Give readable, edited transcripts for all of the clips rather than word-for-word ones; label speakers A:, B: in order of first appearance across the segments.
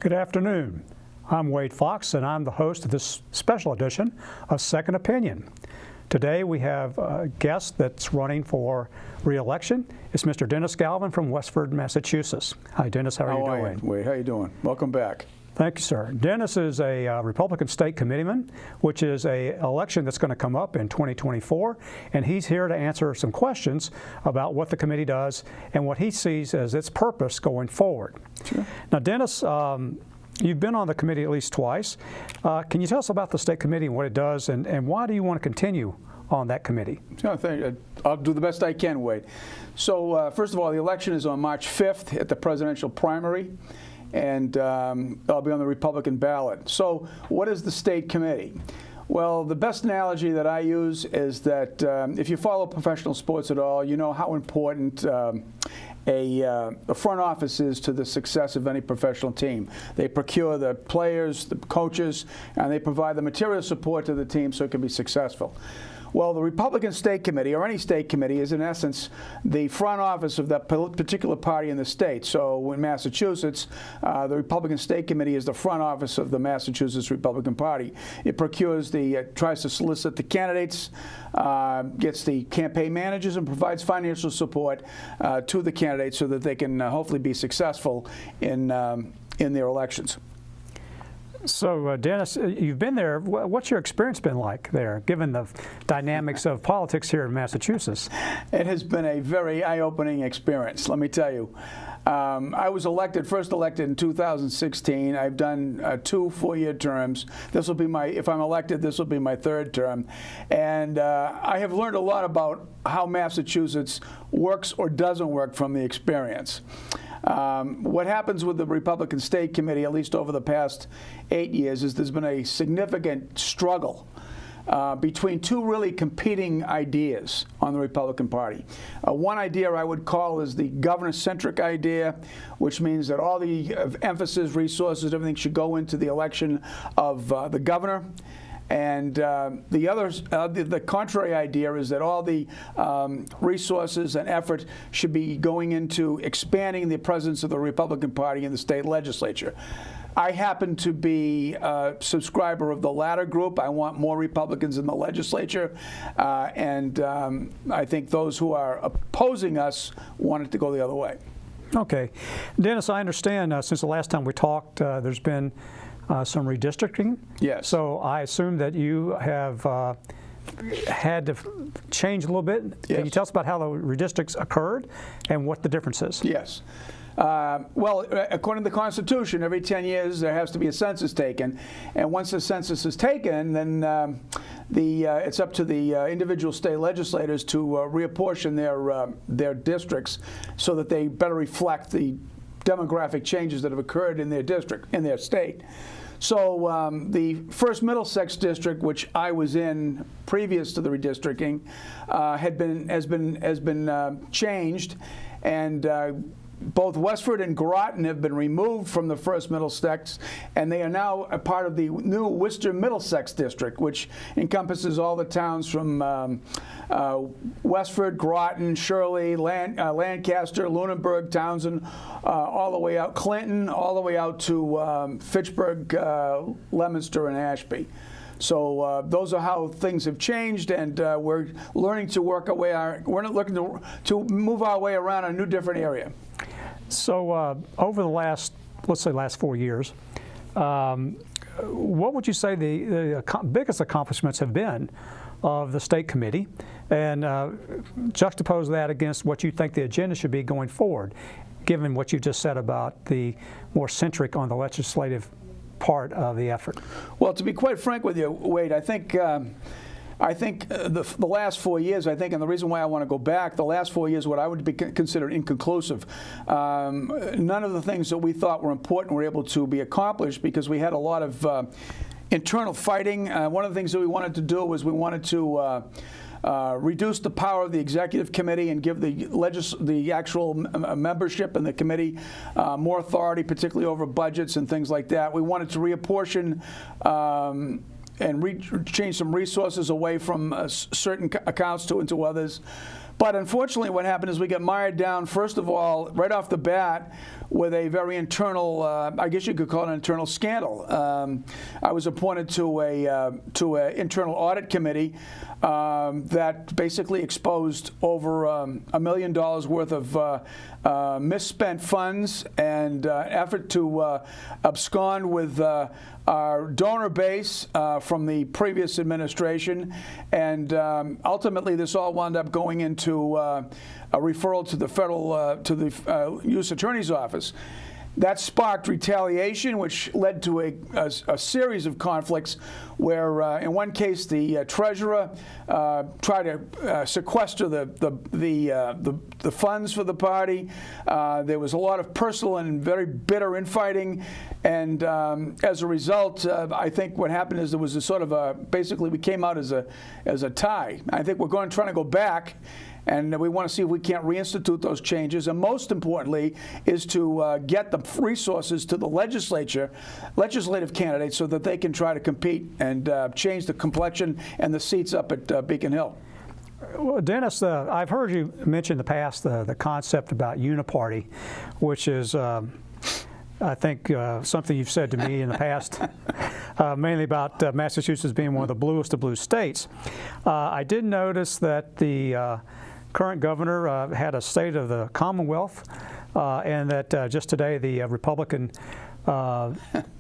A: Good afternoon. I'm Wade Fox, and I'm the host of this special edition of Second Opinion. Today we have a guest that's running for re-election. It's Mr. Dennis Galvin from Westford, Massachusetts. Hi, Dennis. How are you doing?
B: Wade, how are you doing? Welcome back.
A: Thank you, sir. Dennis is a Republican state committeeman, which is an election that's going to come up in 2024, and he's here to answer some questions about what the committee does and what he sees as its purpose going forward.
B: Sure.
A: Now, Dennis, you've been on the committee at least twice. Can you tell us about the state committee and what it does, and why do you want to continue on that committee?
B: I'll do the best I can, Wade. So, first of all, the election is on March 5th at the presidential primary, and I'll be on the Republican ballot. So what is the state committee? Well, the best analogy that I use is that if you follow professional sports at all, you know how important a front office is to the success of any professional team. They procure the players, the coaches, and they provide the material support to the team so it can be successful. Well, the Republican State Committee, or any state committee, is in essence the front office of that particular party in the state. So in Massachusetts, the Republican State Committee is the front office of the Massachusetts Republican Party. It procures tries to solicit the candidates, gets the campaign managers, and provides financial support to the candidates so that they can hopefully be successful in their elections.
A: So, Dennis, you've been there. What's your experience been like there, given the dynamics of politics here in Massachusetts?
B: It has been a very eye-opening experience, let me tell you. I was first elected in 2016. I've done 2 4-year terms. This will be if I'm elected, this will be my 3rd term. And I have learned a lot about how Massachusetts works or doesn't work from the experience. What happens with the Republican State Committee, at least over the past 8 years, is there's been a significant struggle between 2 really competing ideas on the Republican Party. One idea I would call is the governor-centric idea, which means that all the emphasis, resources, everything should go into the election of the governor. And the contrary idea is that all the resources and effort should be going into expanding the presence of the Republican Party in the state legislature. I happen to be a subscriber of the latter group. I want more Republicans in the legislature, and I think those who are opposing us want it to go the other way. Okay.
A: Dennis, I understand since the last time we talked, there's been some redistricting.
B: Yes.
A: So I assume that you have had to change a little bit.
B: Yes.
A: Can you tell us about how the redistricts occurred and what the difference is?
B: Yes. Well, according to the Constitution, every 10 years there has to be a census taken, and once the census is taken, then it's up to the individual state legislators to reapportion their districts so that they better reflect the demographic changes that have occurred in their district, in their state. So the first Middlesex district, which I was in previous to the redistricting, has been changed, and both Westford and Groton have been removed from the first Middlesex, and they are now a part of the new Worcester Middlesex district, which encompasses all the towns from Westford, Groton, Shirley, Lancaster, Lunenburg, Townsend, all the way out, Clinton, all the way out to Fitchburg, Leominster, and Ashby. So those are how things have changed, and we're learning to work our way. We're looking to move our way around a new, different area.
A: So over the last 4 years, what would you say the biggest accomplishments have been of the state committee, and juxtapose that against what you think the agenda should be going forward, given what you just said about the more centric on the legislative part of the effort? Well,
B: to be quite frank with you, Wade, I think the last 4 years, and the reason why I want to go back, the last 4 years, what I would be considered inconclusive. None of the things that we thought were important were able to be accomplished because we had a lot of internal fighting. One of the things that we wanted to do was we wanted to reduce the power of the executive committee and give the actual membership in the committee more authority, particularly over budgets and things like that. We wanted to reapportion and change some resources away from certain accounts into others. But unfortunately, what happened is we got mired down, first of all, right off the bat, with a very internal, I guess you could call it an internal scandal. I was appointed to a internal audit committee that basically exposed over $1 million worth of misspent funds and effort to abscond with our donor base from the previous administration, and ultimately this all wound up going into a referral to the federal to the U.S. Attorney's Office. That sparked retaliation, which led to a series of conflicts where, in one case, the treasurer tried to sequester the funds for the party. There was a lot of personal and very bitter infighting, and as a result, I think what happened is there was a sort of basically we came out as a tie. I think we're trying to go back. And we want to see if we can't reinstitute those changes. And most importantly is to get the resources to the legislative candidates so that they can try to compete and change the complexion and the seats up at Beacon Hill.
A: Well, Dennis, I've heard you mention in the past the concept about Uni Party, which is I think something you've said to me in the past, mainly about Massachusetts being one of the bluest of blue states. I did notice that the current governor had a State of the Commonwealth, and that just today the Republican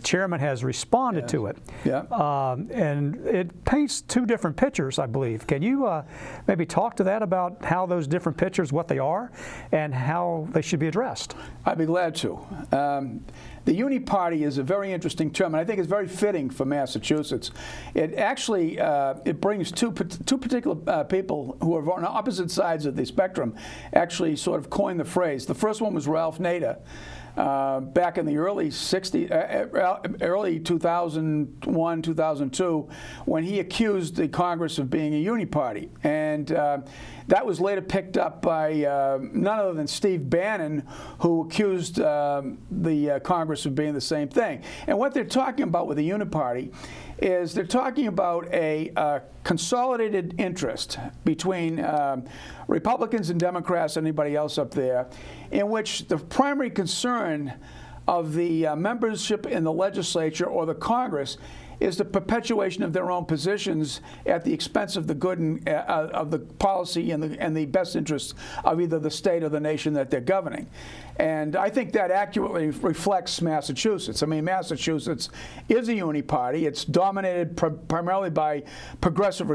A: chairman has responded to it.
B: Yeah.
A: And it paints two different pictures, I believe. Can you maybe talk to that about how those different pictures, what they are, and how they should be addressed?
B: I'd be glad to. The Uni Party is a very interesting term, and I think it's very fitting for Massachusetts. It actually it brings two particular people who are on opposite sides of the spectrum actually sort of coined the phrase. The first one was Ralph Nader. Back in the early 2001, 2002, when he accused the Congress of being a uni party. And that was later picked up by none other than Steve Bannon, who accused the Congress of being the same thing. And what they're talking about with the uni party is they're talking about a consolidated interest between Republicans and Democrats and anybody else up there, in which the primary concern of the membership in the legislature or the Congress is the perpetuation of their own positions at the expense of the good and, of the policy and the best interests of either the state or the nation that they're governing. And I think that accurately reflects Massachusetts. I mean, Massachusetts is a uni party. It's dominated primarily by progressive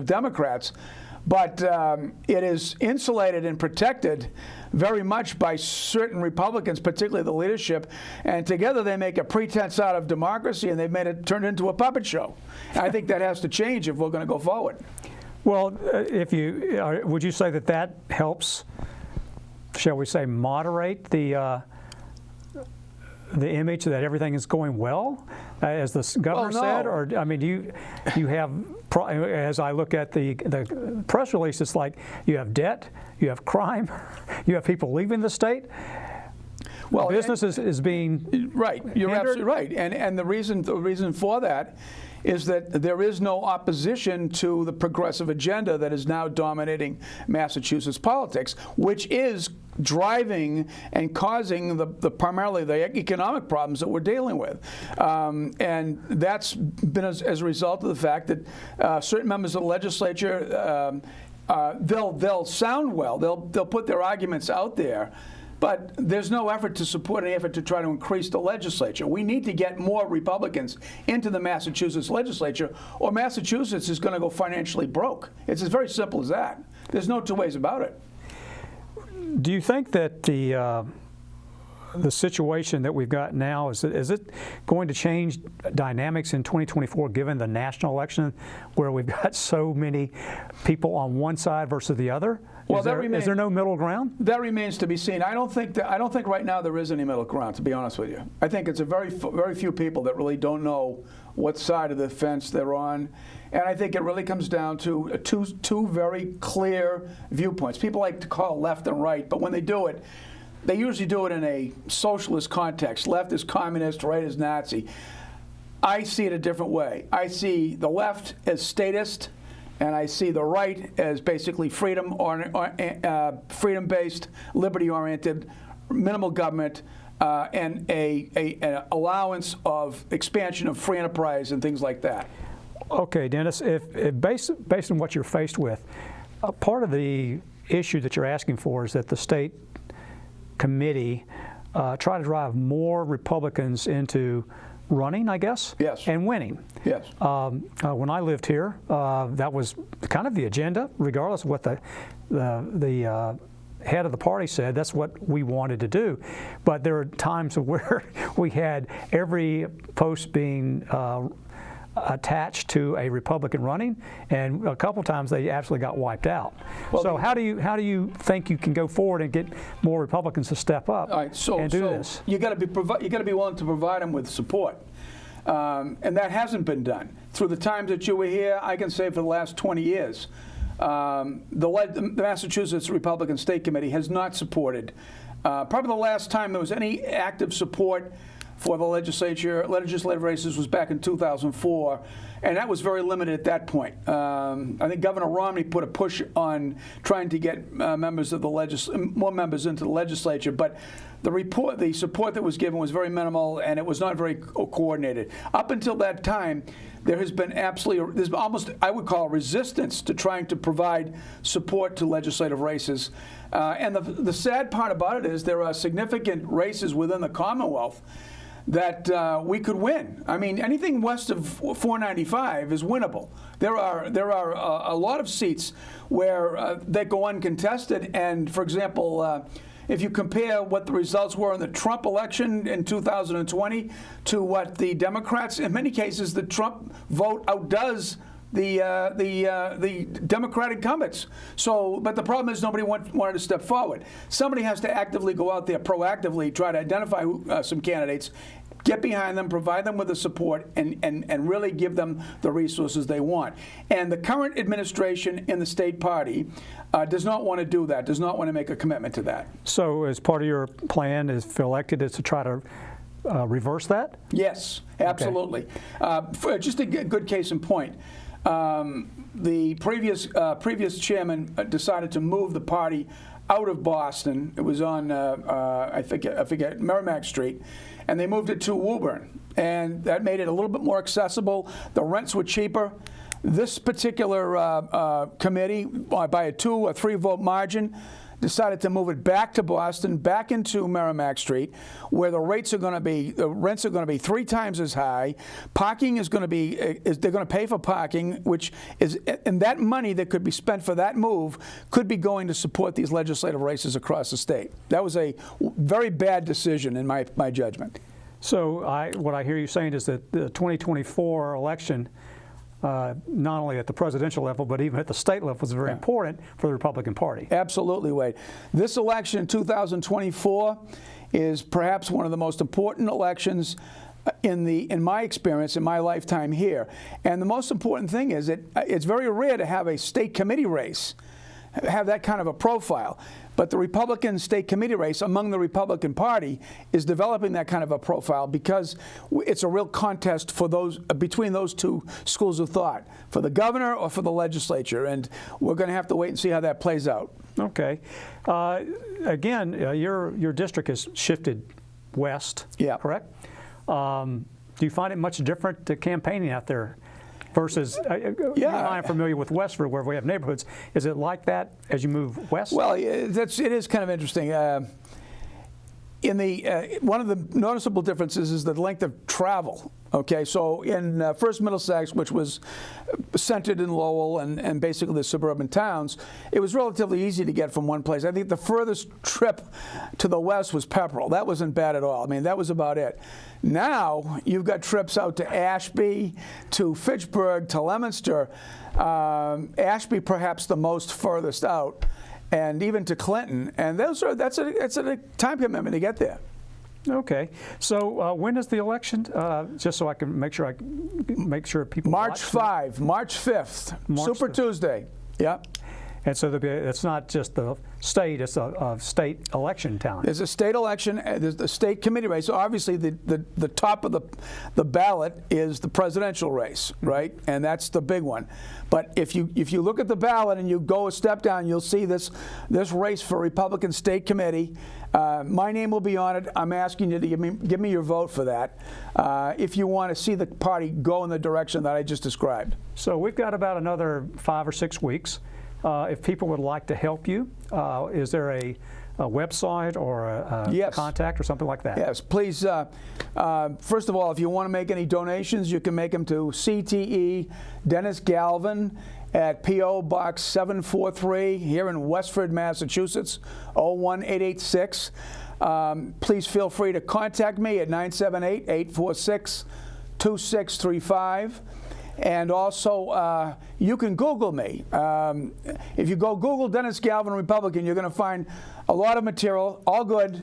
B: Democrats, but it is insulated and protected very much by certain Republicans, particularly the leadership, and together they make a pretense out of democracy, and they've made it turn into a puppet show. And I think that has to change if we're going to go forward.
A: Well, would you say that helps, shall we say, moderate the image that everything is going well, as the governor said? Or, I mean, do you have, as I look at the press release, it's like you have debt, you have crime, you have people leaving the state. Well, business is being
B: right. You're absolutely right, and the reason for that is that there is no opposition to the progressive agenda that is now dominating Massachusetts politics, which is driving and causing primarily the economic problems that we're dealing with. And that's been as a result of the fact that certain members of the legislature, they'll sound well, they'll put their arguments out there, but there's no effort to support any effort to try to increase the legislature. We need to get more Republicans into the Massachusetts legislature, or Massachusetts is going to go financially broke. It's as very simple as that. There's no two ways about it.
A: Do you think that the situation that we've got now, is it going to change dynamics in 2024, given the national election, where we've got so many people on one side versus the other? Well, is there no middle ground?
B: That remains to be seen. I don't think right now there is any middle ground, to be honest with you. I think it's a very few people that really don't know what side of the fence they're on. And I think it really comes down to two very clear viewpoints. People like to call left and right, but when they do it, they usually do it in a socialist context. Left is communist, right is Nazi. I see it a different way. I see the left as statist and I see the right as basically freedom or freedom-based, liberty-oriented, minimal government, and an allowance of expansion of free enterprise and things like that.
A: Okay, Dennis, if based on what you're faced with, part of the issue that you're asking for is that the state committee try to drive more Republicans into running, I guess,
B: yes,
A: and winning.
B: Yes.
A: When I lived here, that was kind of the agenda, regardless of what the head of the party said. That's what we wanted to do. But there are times where we had every post being attached to a Republican running, and a couple times they absolutely got wiped out. Well, so how do you think you can go forward and get more Republicans to step up and do this?
B: You got to be willing to provide them with support, and that hasn't been done through the times that you were here. I can say for the last 20 years, the Massachusetts Republican State Committee has not supported. Probably the last time there was any active support for the legislative races was back in 2004, and that was very limited at that point. I think Governor Romney put a push on trying to get more members into the legislature, but the support that was given was very minimal, and it was not very coordinated. Up until that time, there's almost, I would call, resistance to trying to provide support to legislative races. And the sad part about it is there are significant races within the Commonwealth that we could win. I mean, anything west of 495 is winnable. There are a lot of seats where they go uncontested. And for example, if you compare what the results were in the Trump election in 2020 to what the Democrats, in many cases, the Trump vote outdoes the Democratic incumbents. So, but the problem is nobody wanted to step forward. Somebody has to actively go out there, proactively try to identify some candidates, get behind them, provide them with the support, and really give them the resources they want. And the current administration in the state party does not want to do that, does not want to make a commitment to that. So
A: as part of your plan, if elected, is to try to reverse that?
B: Yes, absolutely. Okay. Just a good case in point. The previous chairman decided to move the party out of Boston. It was on, I forget, Merrimack Street, and they moved it to Woburn, and that made it a little bit more accessible. The rents were cheaper. This particular committee, by a 2 or 3 vote margin, decided to move it back to Boston, back into Merrimack Street, where the rents are going to be 3 times as high. Parking is going to be, they're going to pay for parking, which is, and that money that could be spent for that move could be going to support these legislative races across the state. That was a very bad decision in my judgment.
A: So what I hear you saying is that the 2024 election, not only at the presidential level, but even at the state level, is very important for the Republican Party.
B: Absolutely, Wade. This election in 2024 is perhaps one of the most important elections in my experience, in my lifetime here. And the most important thing is that it's very rare to have a state committee race have that kind of a profile. But the Republican state committee race among the Republican Party is developing that kind of a profile because it's a real contest for between those two schools of thought, for the governor or for the legislature. And we're going to have to wait and see how that plays out.
A: Okay. Again, your district has shifted west, correct? Do you find it much different to campaigning out there? Versus, you and I am familiar with Westford, where we have neighborhoods. Is it like that as you move west?
B: Well, it is kind of interesting. One of the noticeable differences is the length of travel. Okay, so in First Middlesex, which was centered in Lowell and basically the suburban towns, it was relatively easy to get from one place. I think the furthest trip to the west was Pepperell. That wasn't bad at all. I mean, that was about it. Now you've got trips out to Ashby, to Fitchburg, to Leominster. Ashby perhaps the most furthest out, and even to Clinton. And that's a time commitment to get there.
A: Okay, so when is the election? Just so I can make sure people
B: March 5th, March 5th, Super Tuesday. Yeah.
A: And so it's not just the state, it's a state election time.
B: There's a state election, there's the state committee race. So obviously the top of the ballot is the presidential race, right? And that's the big one. But if you look at the ballot and you go a step down, you'll see this race for Republican State Committee. My name will be on it. I'm asking you to give me your vote for that if you want to see the party go in the direction that I just described.
A: So we've got about another 5 or 6 weeks. If people would like to help you, is there a website or a
B: yes.
A: contact or something like that?
B: Yes, please. First of all, if you want to make any donations, you can make them to CTE Dennis Galvin at P.O. Box 743 here in Westford, Massachusetts, 01886. Please feel free to contact me at 978-846-2635. And also, you can Google me. If you go Google Dennis Galvin Republican, you're going to find a lot of material, all good.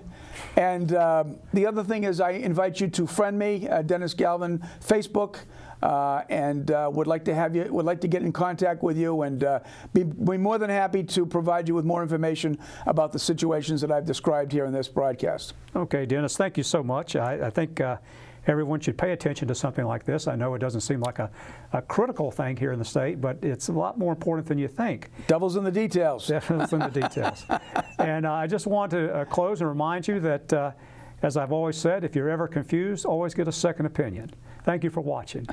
B: And the other thing is I invite you to friend me, Dennis Galvin, Facebook, and would like to get in contact with you and be more than happy to provide you with more information about the situations that I've described here in this broadcast.
A: Okay, Dennis, thank you so much. I think everyone should pay attention to something like this. I know it doesn't seem like a critical thing here in the state, but it's a lot more important than you think.
B: Devil's in the details.
A: Devil's in the details. And I just want to close and remind you that, as I've always said, if you're ever confused, always get a second opinion. Thank you for watching.